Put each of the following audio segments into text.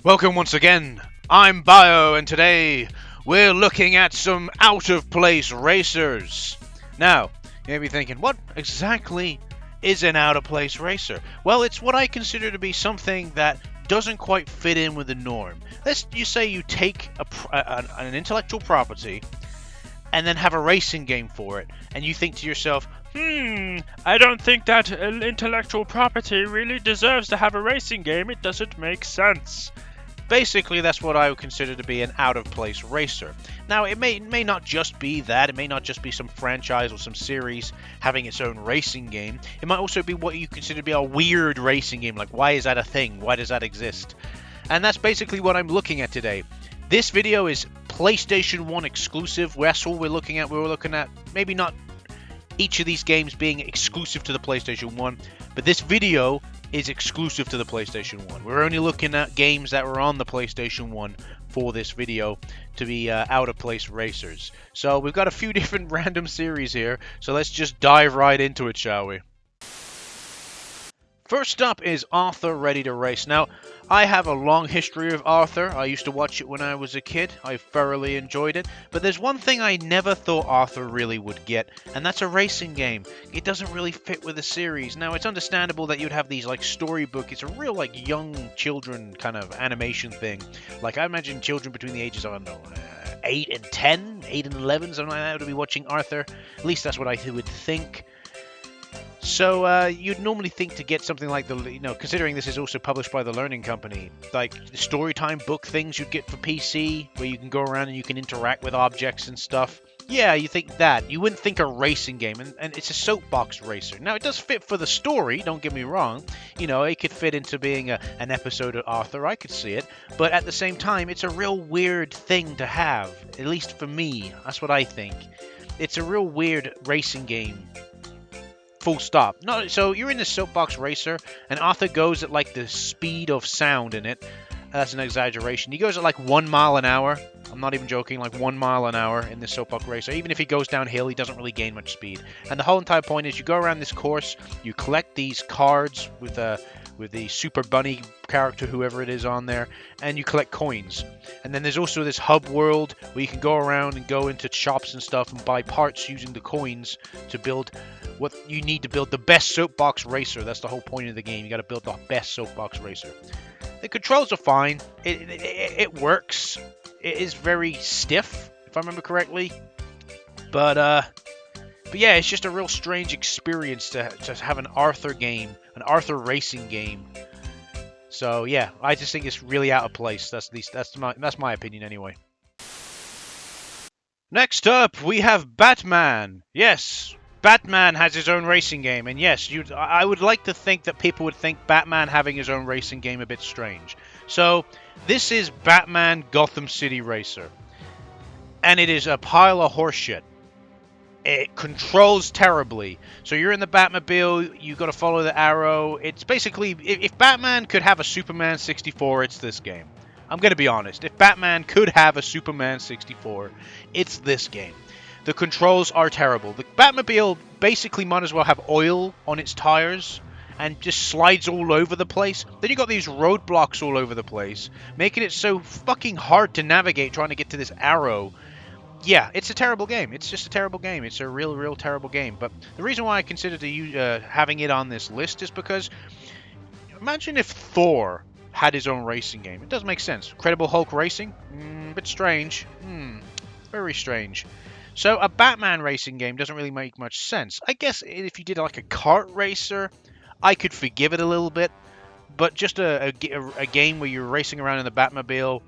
Welcome once again. I'm Bio, and today we're looking at some out-of-place racers. Now, you may be thinking, what exactly is an out-of-place racer? Well, it's what I consider to be something that doesn't quite fit in with the norm. Let's you say you take an intellectual property and then have a racing game for it, and you think to yourself, I don't think that intellectual property really deserves to have a racing game. It doesn't make sense. basically, that's what I would consider to be an out-of-place racer. Now, it may not just be that. It may not just be some franchise or some series having its own racing game. It might also be what you consider to be a weird racing game. Like, why is that a thing? Why does that exist? And that's basically what I'm looking at today. This video is PlayStation 1 exclusive. That's all we're looking at. We're looking at maybe not each of these games being exclusive to the PlayStation 1, but this video is exclusive to the PlayStation 1. We're only looking at games that were on the PlayStation 1 for this video to be out-of-place racers. So we've got a few different random series here, so let's just dive right into it, shall we? First up is Arthur Ready to Race. Now, I have a long history of Arthur. I used to watch it when I was a kid. I thoroughly enjoyed it. But there's one thing I never thought Arthur really would get, and that's a racing game. It doesn't really fit with the series. Now, it's understandable that you'd have these, like, storybook. It's a real, like, young children kind of animation thing. Like, I imagine children between the ages of, I don't know, 8 and 10, 8 and 11, something like that, would be watching Arthur. At least that's what I would think. So you'd normally think to get something like considering this is also published by the Learning Company, like the Storytime book things you'd get for PC, where you can go around and you can interact with objects and stuff. Yeah, you think that. You wouldn't think a racing game, and it's a soapbox racer. Now, it does fit for the story, don't get me wrong. You know, it could fit into being an episode of Arthur, I could see it. But at the same time, it's a real weird thing to have, at least for me. That's what I think. It's a real weird racing game. Full stop. No, so you're in this soapbox racer, and Arthur goes at like the speed of sound in it. That's an exaggeration. He goes at like 1 mile an hour. I'm not even joking, like 1 mile an hour in this soapbox racer. Even if he goes downhill, he doesn't really gain much speed. And the whole entire point is you go around this course, you collect these cards with the Super Bunny character, whoever it is on there, and you collect coins. And then there's also this hub world where you can go around and go into shops and stuff and buy parts using the coins to build what you need to build the best soapbox racer. That's the whole point of the game. You got to build the best soapbox racer. The controls are fine. It works. It is very stiff, if I remember correctly. But yeah, it's just a real strange experience to have an Arthur game, an Arthur racing game. So yeah, I just think it's really out of place. That's my opinion anyway. Next up, we have Batman. Yes, Batman has his own racing game, and yes, I would like to think that people would think Batman having his own racing game a bit strange. So this is Batman Gotham City Racer, and it is a pile of horseshit. It controls terribly. So you're in the Batmobile, you got to follow the arrow. It's basically, if Batman could have a Superman 64, it's this game. I'm going to be honest. If Batman could have a Superman 64, it's this game. The controls are terrible. The Batmobile basically might as well have oil on its tires and just slides all over the place. Then you got these roadblocks all over the place, making it so fucking hard to navigate trying to get to this arrow. Yeah, it's a terrible game. It's just a terrible game. It's a real terrible game. But the reason why I consider having it on this list is because imagine if Thor had his own racing game. It does make sense. Incredible Hulk Racing? Bit strange. Very strange. So a Batman racing game doesn't really make much sense. I guess if you did like a kart racer, I could forgive it a little bit. But just a game where you're racing around in the Batmobile,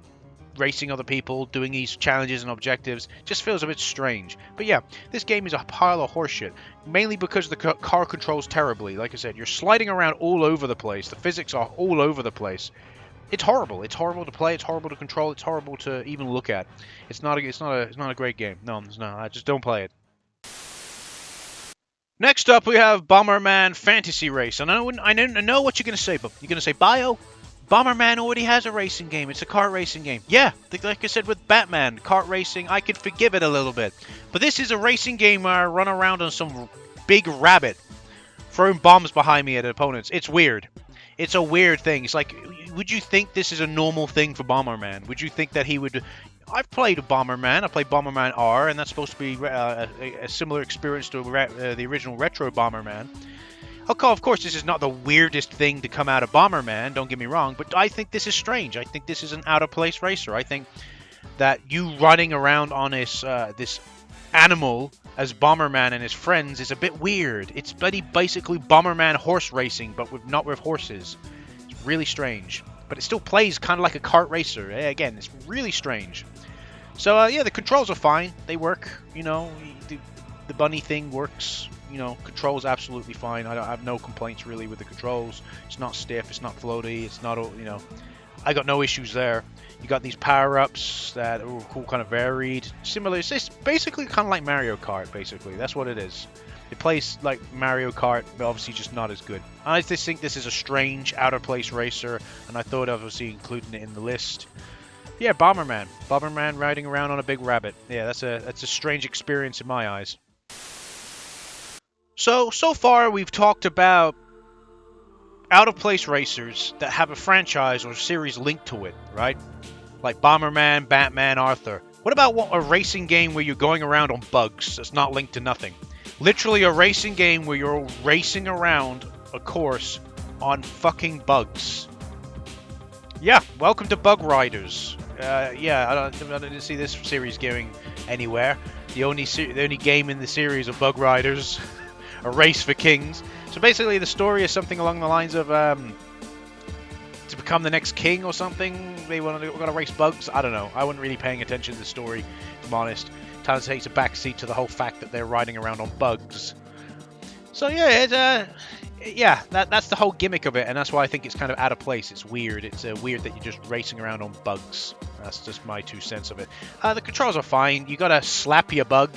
racing other people, doing these challenges and objectives, just feels a bit strange. But yeah, this game is a pile of horseshit. Mainly because the car controls terribly. Like I said, you're sliding around all over the place. The physics are all over the place. It's horrible. It's horrible to play. It's horrible to control. It's horrible to even look at. It's not a great game. No, it's not. I just don't play it. Next up, we have Bomberman Fantasy Race. And I know what you're gonna say, but you're gonna say, Bio, Bomberman already has a racing game. It's a kart racing game. Yeah, like I said with Batman, kart racing, I could forgive it a little bit. But this is a racing game where I run around on some big rabbit, throwing bombs behind me at opponents. It's weird. It's a weird thing. It's like, would you think this is a normal thing for Bomberman? Would you think that he would... I've played a Bomberman. I played Bomberman R, and that's supposed to be a similar experience to the original retro Bomberman. Okay, of course, this is not the weirdest thing to come out of Bomberman, don't get me wrong, but I think this is strange. I think this is an out-of-place racer. I think that you running around on this animal as Bomberman and his friends is a bit weird. It's basically Bomberman horse racing, but not with horses. It's really strange. But it still plays kind of like a kart racer. Again, it's really strange. So, yeah, the controls are fine. They work, you know. The bunny thing works. You know, controls absolutely fine. I have no complaints really with the controls. It's not stiff, it's not floaty, it's not, you know, I got no issues there. You got these power-ups that are cool, kind of varied. Similar, it's basically kind of like Mario Kart, basically. That's what it is. It plays like Mario Kart, but obviously just not as good. I just think this is a strange, out-of-place racer, and I thought obviously including it in the list. Yeah, Bomberman. Bomberman riding around on a big rabbit. Yeah, that's a strange experience in my eyes. So far we've talked about out-of-place racers that have a franchise or series linked to it, right? Like Bomberman, Batman, Arthur. What about a racing game where you're going around on bugs that's not linked to nothing? Literally a racing game where you're racing around a course on fucking bugs. Yeah, welcome to Bugriders. Yeah, I didn't see this series going anywhere. The only game in the series of Bugriders. A race for kings. So basically the story is something along the lines of to become the next king or something. They want to race bugs. I don't know. I wasn't really paying attention to the story, if I'm honest. It kind of takes a backseat to the whole fact that they're riding around on bugs. So yeah, that's the whole gimmick of it, and that's why I think it's kind of out of place. It's weird. It's weird that you're just racing around on bugs. That's just my 2 cents of it. The controls are fine. You gotta slap your bug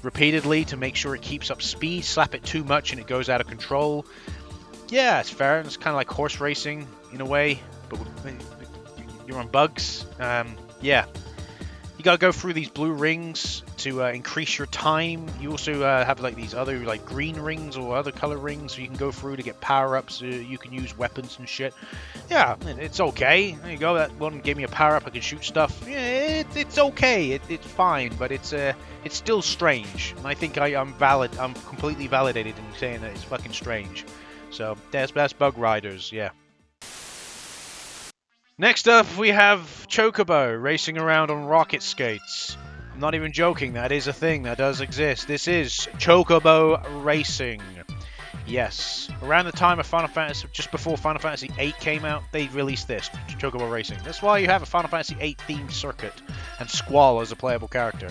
repeatedly to make sure it keeps up speed. Slap it too much and it goes out of control. Yeah, it's fair. It's kind of like horse racing in a way, but you're on bugs. Yeah, you gotta go through these blue rings to increase your time. You also have like these other like green rings or other color rings so you can go through to get power-ups. You can use weapons and shit. Yeah, it's okay. There you go. That one gave me a power-up. I can shoot stuff. Yeah, it's okay. It's fine, but it's still strange. And I think I'm valid. I'm completely validated in saying that it's fucking strange. So that's Bugriders. Yeah. Next up, we have Chocobo racing around on rocket skates. I'm not even joking, that is a thing that does exist. This is Chocobo Racing. Yes. Around the time of Final Fantasy, just before Final Fantasy VIII came out, they released this, Chocobo Racing. That's why you have a Final Fantasy VIII themed circuit and Squall as a playable character.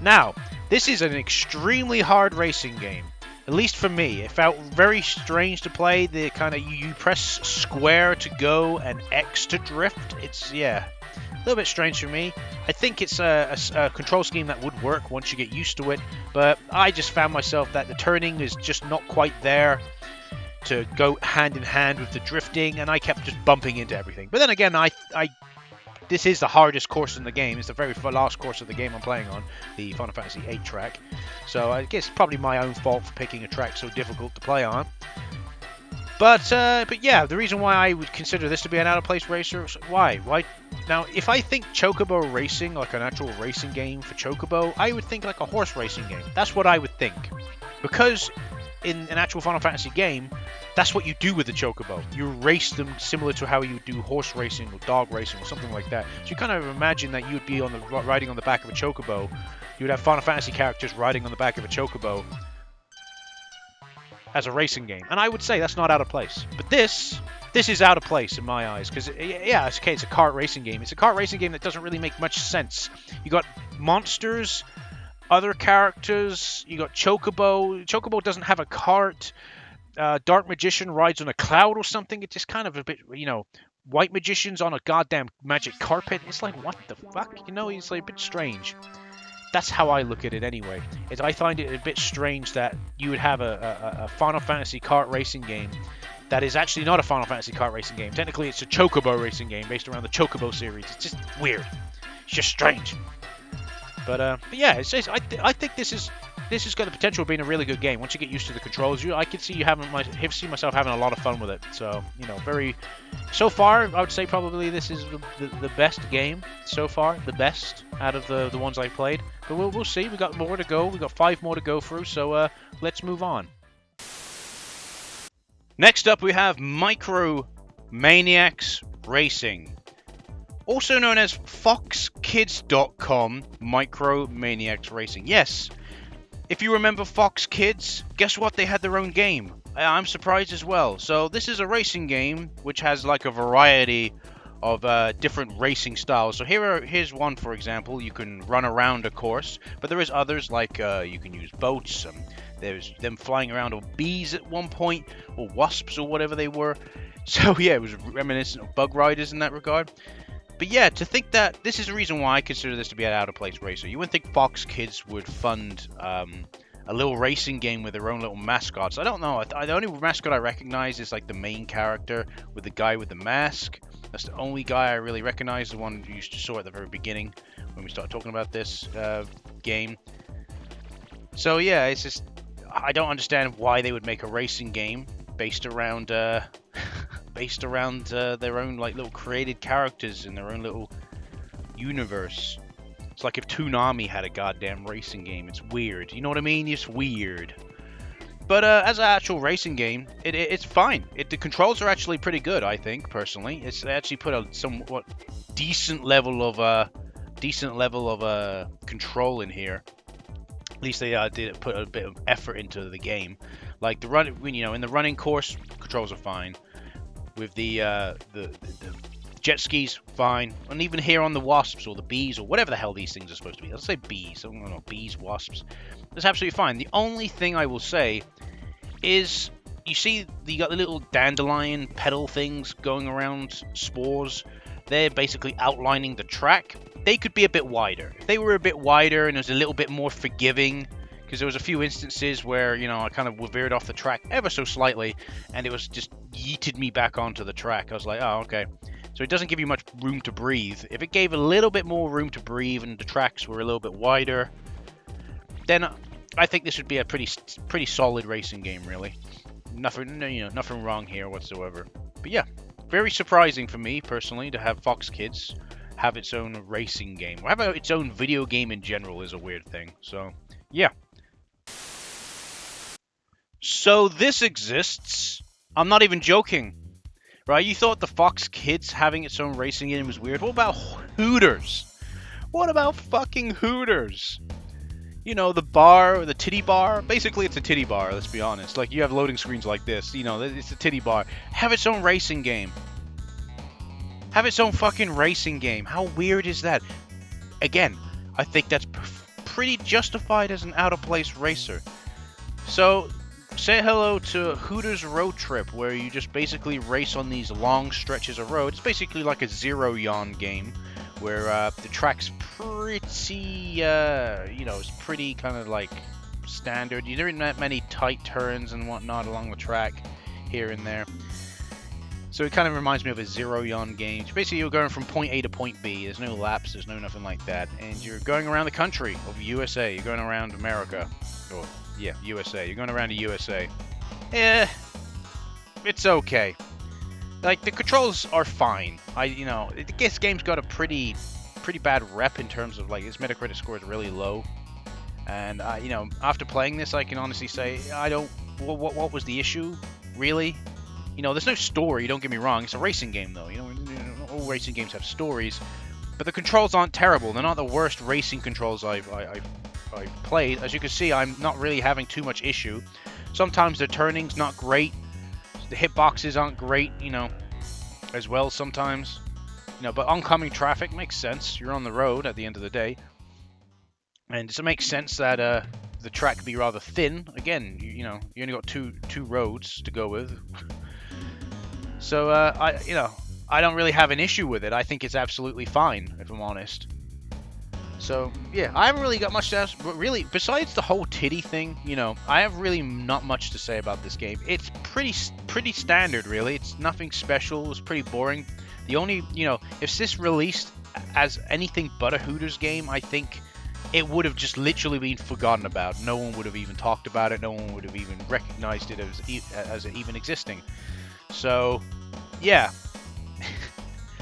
Now, this is an extremely hard racing game. At least for me, it felt very strange to play. The kind of you press square to go and X to drift. It's a little bit strange for me. I think it's a control scheme that would work once you get used to it, but I just found myself that the turning is just not quite there to go hand in hand with the drifting, and I kept just bumping into everything. But then again, this is the hardest course in the game. It's the very last course of the game I'm playing on, the Final Fantasy VIII track. So I guess it's probably my own fault for picking a track so difficult to play on. But yeah, the reason why I would consider this to be an out-of-place racer, why? Now, if I think Chocobo Racing, like an actual racing game for Chocobo, I would think like a horse racing game. That's what I would think. Because in an actual Final Fantasy game, that's what you do with the Chocobo. You race them similar to how you do horse racing or dog racing or something like that. So you kind of imagine that you would be riding on the back of a Chocobo. You would have Final Fantasy characters riding on the back of a Chocobo as a racing game. And I would say that's not out of place. But this is out of place in my eyes. Because, yeah, it's okay, it's a kart racing game. It's a kart racing game that doesn't really make much sense. You got monsters, other characters, you got Chocobo. Chocobo doesn't have a cart. Dark Magician rides on a cloud or something. It's just kind of a bit, White Magician's on a goddamn magic carpet. It's like, what the fuck? It's like a bit strange. That's how I look at it anyway. I find it a bit strange that you would have a Final Fantasy kart racing game that is actually not a Final Fantasy kart racing game. Technically, it's a Chocobo racing game based around the Chocobo series. It's just weird. It's just strange. But yeah, I think this is this has got the potential of being a really good game. Once you get used to the controls, I could see see myself having a lot of fun with it. So, so far, I would say probably this is the best game so far, the best out of the ones I've played. But we'll see. We got more to go. We got 5 more to go through. So let's move on. Next up, we have Maniacs Racing, also known as FoxKids.com. Maniacs Racing. Yes. If you remember Fox Kids, guess what? They had their own game. I'm surprised as well. So this is a racing game which has like a variety of different racing styles. So here's one, for example. You can run around a course, but there is others like you can use boats. There's them flying around on bees at one point, or wasps, or whatever they were. So yeah, it was reminiscent of Bugriders in that regard. But yeah, to think that this is the reason why I consider this to be an out-of-place racer. You wouldn't think Fox Kids would fund a little racing game with their own little mascots. I don't know. The only mascot I recognize is like the main character with the guy with the mask. That's the only guy I really recognize, the one you used to saw at the very beginning when we started talking about this game. So yeah, it's just, I don't understand why they would make a racing game based around their own like little created characters in their own little universe. It's like if Toonami had a goddamn racing game. It's weird. You know what I mean? It's weird. But as an actual racing game, it's fine. The controls are actually pretty good, I think, personally. They actually put a somewhat decent level of control in here. At least they did put a bit of effort into the game. Like in the running course, controls are fine. With the jet skis, fine. And even here on the wasps or the bees or whatever the hell these things are supposed to be. Let's say bees. I don't know, bees, wasps. That's absolutely fine. The only thing I will say is, you see, you got the little dandelion petal things going around, spores. They're basically outlining the track. They could be a bit wider. If they were a bit wider and it was a little bit more forgiving, because there was a few instances where, I kind of veered off the track ever so slightly, and it was just yeeted me back onto the track. I was like, oh, okay. So it doesn't give you much room to breathe. If it gave a little bit more room to breathe and the tracks were a little bit wider, then I think this would be a pretty solid racing game, really. Nothing wrong here whatsoever. But yeah, very surprising for me personally to have Fox Kids have its own racing game. Or have its own video game in general is a weird thing. So yeah. So this exists. I'm not even joking. Right? You thought the Fox Kids having its own racing game was weird. What about Hooters? What about fucking Hooters? The bar, the titty bar. Basically, it's a titty bar, let's be honest. Like, you have loading screens like this. It's a titty bar. Have its own racing game. Have its own fucking racing game. How weird is that? Again, I think that's pretty justified as an out-of-place racer. So, say hello to Hooters Road Trip, where you just basically race on these long stretches of road. It's basically like a Zero Yawn game, where the track's pretty, it's pretty kind of like standard. There aren't that many tight turns and whatnot along the track here and there. So it kind of reminds me of a Zero Yawn game. Basically, you're going from point A to point B. There's no laps, there's no nothing like that. And you're going around the country of USA. You're going around America. Or, yeah, USA. You're going around the USA. It's okay. Like, the controls are fine. This game's got a pretty bad rep in terms of, like, its Metacritic score is really low. And, after playing this, I can honestly say, what was the issue, really? There's no story, don't get me wrong. It's a racing game, though. All racing games have stories. But the controls aren't terrible. They're not the worst racing controls I've played. As you can see, I'm not really having too much issue. Sometimes the turning's not great. The hitboxes aren't great, as well sometimes. But oncoming traffic makes sense. You're on the road at the end of the day. And it makes sense that the track be rather thin. Again, you only got two roads to go with. So, I don't really have an issue with it. I think it's absolutely fine, if I'm honest. So, yeah, I haven't really got much to ask, but really, besides the whole titty thing, I have really not much to say about this game. It's pretty standard, really. It's nothing special. It's pretty boring. The only, if this released as anything but a Hooters game, I think it would have just literally been forgotten about. No one would have even talked about it. No one would have even recognized it as it even existing. So, yeah.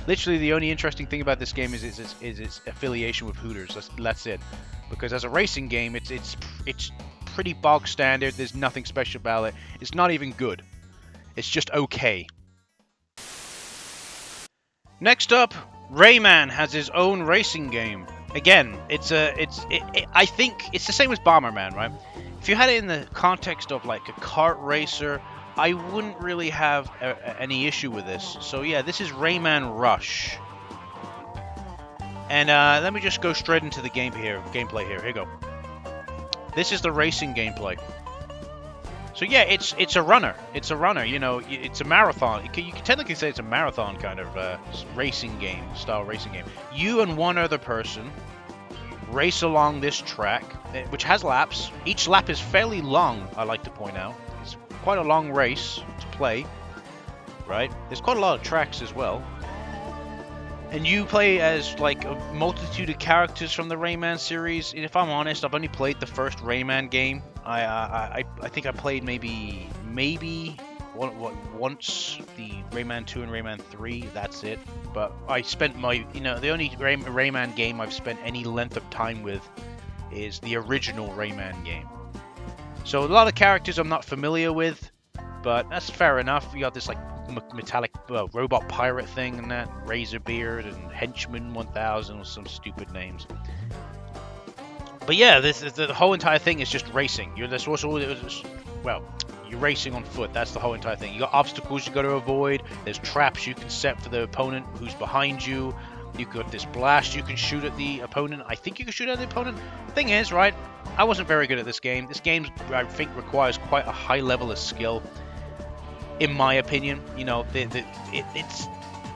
Literally, the only interesting thing about this game is its affiliation with Hooters. That's it. Because as a racing game, it's pretty bog standard. There's nothing special about it. It's not even good. It's just okay. Next up, Rayman has his own racing game. Again, I think it's the same as Bomberman, right? If you had it in the context of like a kart racer, I wouldn't really have any issue with this. So yeah, this is Rayman Rush. And let me just go straight into the gameplay here. Here you go. This is the racing gameplay. So yeah, it's a runner. It's a runner. You know, it's a marathon. You can technically say it's a marathon kind of racing game, style racing game. You and one other person race along this track, which has laps. Each lap is fairly long, I like to point out. It's quite a long race to play, right? There's quite a lot of tracks as well. And you play as like a multitude of characters from the Rayman series. And if I'm honest, I've only played the first Rayman game. I think I played maybe once the Rayman 2 and Rayman 3. That's it. But I spent the only Rayman game I've spent any length of time with is the original Rayman game. So a lot of characters I'm not familiar with, but that's fair enough. You got this like metallic robot pirate thing and that, Razorbeard and Henchman 1000 or some stupid names. But yeah, the whole entire thing is just racing. You're racing on foot. That's the whole entire thing. You got obstacles you got to avoid. There's traps you can set for the opponent who's behind you. You got this blast you can shoot at the opponent. I think you can shoot at the opponent. Thing is, right, I wasn't very good at this game. This game, I think, requires quite a high level of skill. In my opinion, you know, the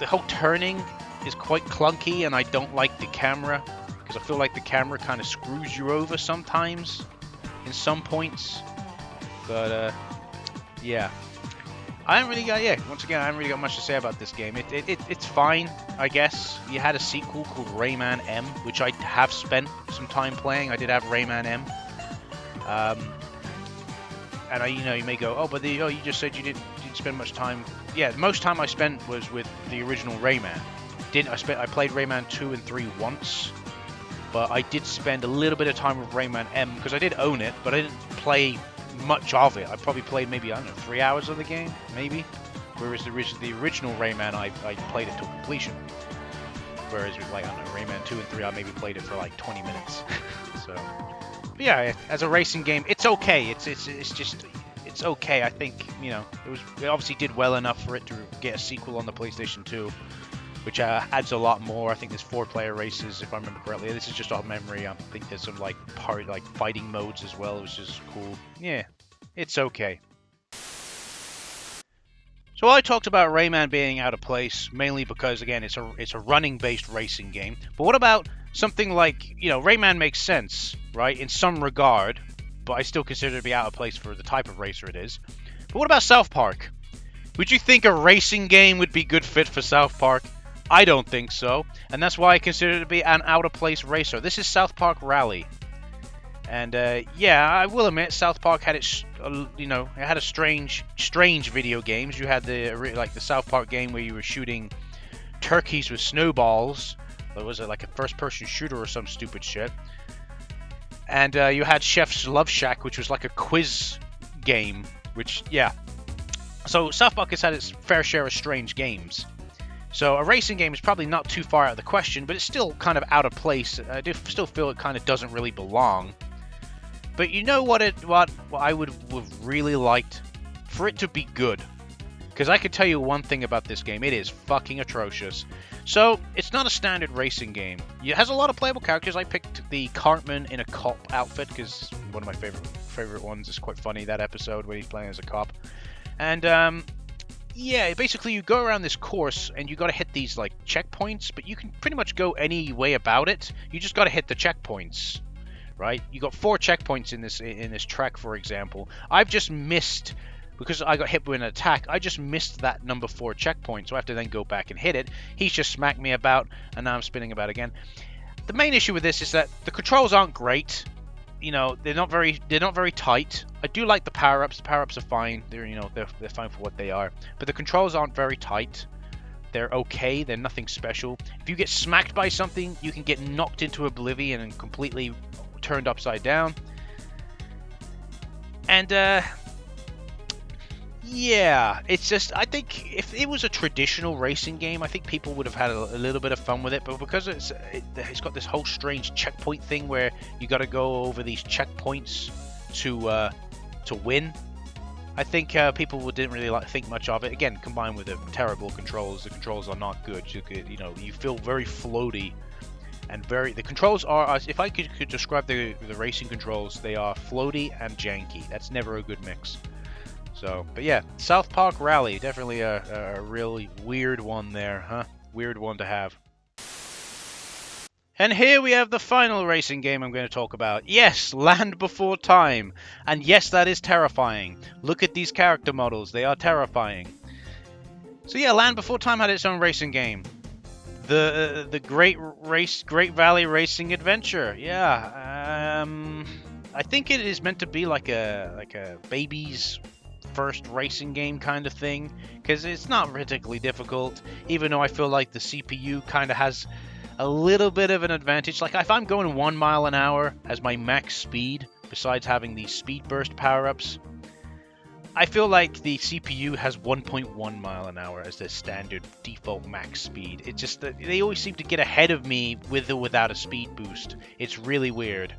whole turning is quite clunky, and I don't like the camera because I feel like the camera kind of screws you over sometimes in some points. But yeah, I haven't really got much to say about this game. It's fine, I guess. You had a sequel called Rayman M, which I have spent some time playing. I did have Rayman M. And you may go, oh, but you just said you didn't spend much time. Yeah, most time I spent was with the original Rayman. I played Rayman 2 and 3 once, but I did spend a little bit of time with Rayman M because I did own it, but I didn't play much of it. I probably played maybe, I don't know, 3 hours of the game, maybe. Whereas the original Rayman, I played it to completion. Whereas with like, I don't know, Rayman 2 and 3, I maybe played it for like 20 minutes. So, but yeah, as a racing game, it's okay. It's okay. I think, it obviously did well enough for it to get a sequel on the PlayStation 2, which adds a lot more. I think there's 4-player races, if I remember correctly. This is just off memory. I think there's some like fighting modes as well, which is cool. Yeah, it's okay. So I talked about Rayman being out of place mainly because, again, it's a running-based racing game. But what about something like, Rayman makes sense, right, in some regard, but I still consider it to be out of place for the type of racer it is. But what about South Park? Would you think a racing game would be good fit for South Park? I don't think so, and that's why I consider it to be an out-of-place racer. This is South Park Rally. And yeah, I will admit, South Park had it had a strange video games. You had the South Park game where you were shooting turkeys with snowballs. It was like a first-person shooter or some stupid shit. And you had Chef's Love Shack, which was like a quiz game. Which, yeah. So South Park has had its fair share of strange games. So a racing game is probably not too far out of the question, but it's still kind of out of place. I do still feel it kind of doesn't really belong. But you know what I would have really liked? For it to be good. Because I can tell you one thing about this game. It is fucking atrocious. So, it's not a standard racing game. It has a lot of playable characters. I picked the Cartman in a cop outfit because one of my favorite ones. Is quite funny, that episode where he's playing as a cop. And, yeah, basically you go around this course and you got to hit these like checkpoints, but you can pretty much go any way about it. You just got to hit the checkpoints, right? You got 4 checkpoints in this track, for example. I've just missed, because I got hit with an attack, I just missed that number 4 checkpoint, so I have to then go back and hit it. He's just smacked me about, and now I'm spinning about again. the main issue with this is that the controls aren't great. You know, they're not very tight. I do like the power-ups. The power-ups are fine. They're fine for what they are. But the controls aren't very tight. They're okay. They're nothing special. If you get smacked by something, you can get knocked into oblivion and completely turned upside down. And yeah, it's just, I think if it was a traditional racing game, I think people would have had a little bit of fun with it. But because it's got this whole strange checkpoint thing where you got to go over these checkpoints to win, I think people didn't really think much of it. Again, combined with the terrible controls, the controls are not good. You feel very floaty, and the controls are, if I could describe the racing controls, they are floaty and janky. That's never a good mix. So, but yeah, South Park Rally, definitely a really weird one there, huh? Weird one to have. And here we have the final racing game I'm going to talk about. Yes, Land Before Time. And yes, that is terrifying. Look at these character models. They are terrifying. So yeah, Land Before Time had its own racing game. The Great Valley Racing Adventure. Yeah. I think it is meant to be like a baby's first racing game kind of thing, because it's not particularly difficult, even though I feel like the CPU kind of has a little bit of an advantage. Like if I'm going 1 mile an hour as my max speed, besides having these speed burst power-ups, I feel like the CPU has 1.1 mile an hour as their standard default max speed. It's just that they always seem to get ahead of me with or without a speed boost. It's really weird.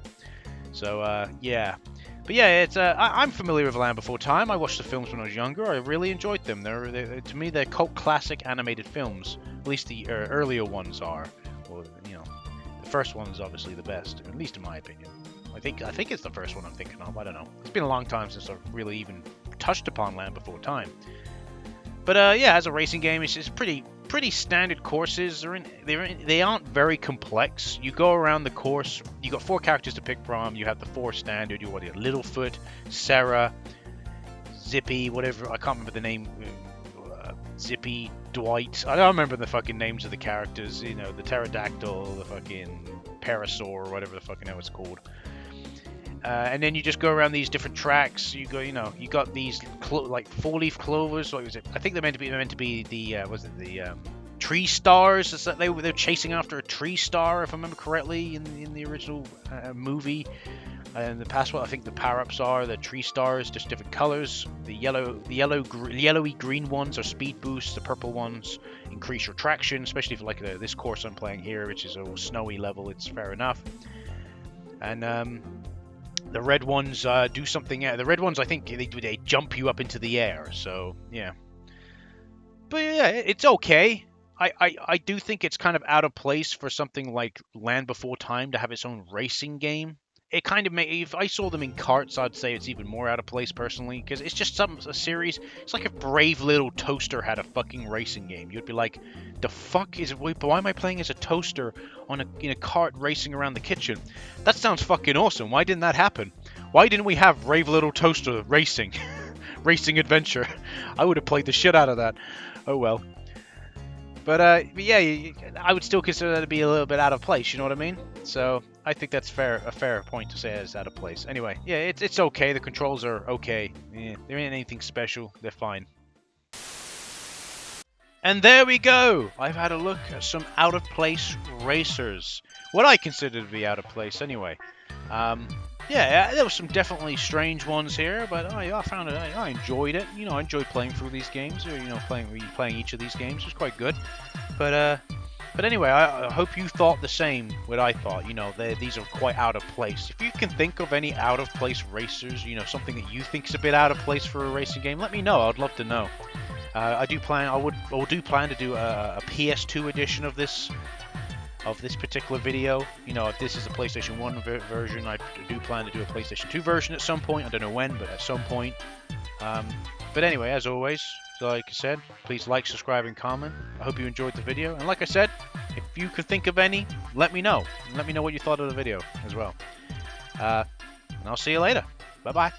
So yeah. But yeah, it's I'm familiar with Land Before Time. I watched the films when I was younger. I really enjoyed them. To me, they're cult classic animated films. At least the earlier ones are. Or, you know, the first one is obviously the best, at least in my opinion. I think it's the first one I'm thinking of. I don't know. It's been a long time since I've really even touched upon Land Before Time. But yeah, as a racing game, it's just pretty standard courses. They aren't very complex. You go around the course. You got 4 characters to pick from. You have the 4 standard. You got Littlefoot, Sarah, Zippy, whatever. I can't remember the name. Zippy, Dwight. I don't remember the fucking names of the characters. You know, the pterodactyl, the fucking parasaur, or whatever the fucking hell it's called. And then you just go around these different tracks. You got these like 4-leaf clovers. What was it? I think they're meant to be the tree stars. They're chasing after a tree star, if I remember correctly, in the original movie. And the past one, I think the power-ups are the tree stars, just different colors. The yellowy green ones are speed boosts. The purple ones increase your traction, especially for like this course I'm playing here, which is a snowy level. It's fair enough. And the red ones do something. The red ones, I think, they jump you up into the air. So yeah, but yeah, it's okay. I do think it's kind of out of place for something like Land Before Time to have its own racing game. It kind of if I saw them in carts, I'd say it's even more out of place personally, because it's just a series. It's like if Brave Little Toaster had a fucking racing game. You'd be like, the fuck is it? Why am I playing as a toaster in a cart racing around the kitchen? That sounds fucking awesome. Why didn't that happen? Why didn't we have Brave Little Toaster racing, racing adventure? I would have played the shit out of that. Oh well. But yeah, I would still consider that to be a little bit out of place. You know what I mean? So I think that's a fair point to say it's out of place. Anyway, yeah, it's okay. The controls are okay. Yeah, there ain't anything special. They're fine. And there we go. I've had a look at some out of place racers. What I consider to be out of place, anyway. Yeah, there were some definitely strange ones here, but I found it. I enjoyed it. You know, I enjoyed playing through these games. Or, you know, playing each of these games was quite good. But anyway, I hope you thought the same. What I thought. You know, these are quite out of place. If you can think of any out of place racers, you know, something that you think is a bit out of place for a racing game, let me know. I'd love to know. I do plan to do a PS2 edition of this particular video. You know, if this is a PlayStation 1 version, I do plan to do a PlayStation 2 version at some point. I don't know when, but at some point. But anyway, as always, like I said, please like, subscribe, and comment. I hope you enjoyed the video. And like I said, if you could think of any, let me know. Let me know what you thought of the video as well. And I'll see you later. Bye-bye.